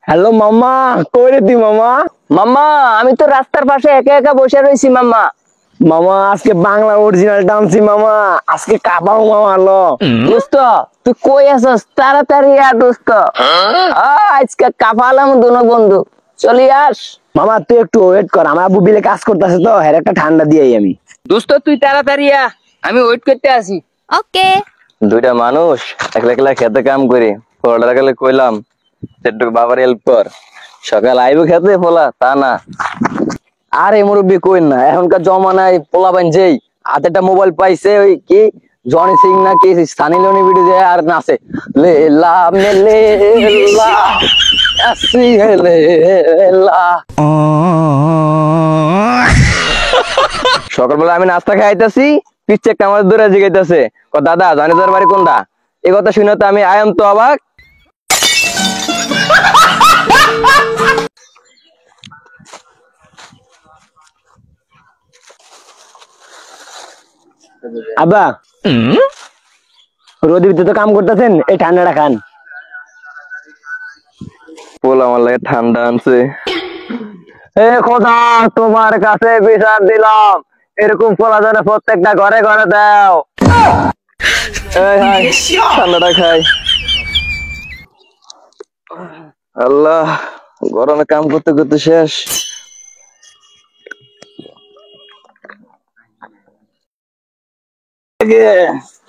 Hello মামা, কই রে তুই মামা? মামা আমি তো রাস্তার পাশে একা একা বসে রয়েছি মামা। মামা আজকে বাংলা অরিজিনাল টানছি মামা, আজকে কাবাও মামা। লো দোস্ত তুই কই আছস? তাড়াতাড়ি আ দোস্ত। আজকে কাপালাম দুনো বন্ধু, চলি আস। মামা তুই একটু ওয়েট কর, আমার আব্বু বিলে কাজ করতেছে তো, হ্যাঁ একটা ঠান্ডা দিয়েই আমি। দোস্ত তুই তাড়াতাড়ি আ, আমি ওয়েট করতে আছি। ওকে। দুইটা মানুষ একলা একলা খেতে কাম করি, ফোলাটা গেলে কইলাম একটু বাবার হেল্প কর। সকাল আইবো খেতে ফোলা, তা না। আরে মুরব্বী কইন না, এখনকার জমানায় পোলা বাইন যেই হাতে একটা মোবাইল পাইছে, ওই কি জনি সিং না কি সানি লিওনি ভিডিও দেয় আর নাচে লেলা মে লেলা আসি হে লেলা। সকালবেলা আমি নাস্তা খাইতেছি, পিচ্ছে একটা আমার দূরে জিগাইতেছে, দাদা জানি তোর বাড়ি কোনটা? এই কথা শুনে তো আমি আয়াম তো অবাক। আব্বা রোদের ভিতরে তো কাম করতেছেন, এই ঠান্ডাটা খান। পোলা আমার লাগে ঠান্ডা আনছে। এ খোদা, তোমার কাছে বিচার দিলাম, এরকম ফলা যেন প্রত্যেকটা ঘরে ঘরে দাও। এই হাই, ঠান্ডাটা খাই। আল্লাহ, গরমে কাম করতে করতে শেষ।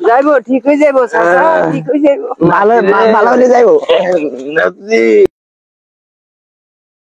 যাইবো, ঠিক হয়ে যাইবো চাচা, ঠিক হয়ে যাইবো। ভালো ভালো হলে যাইবো।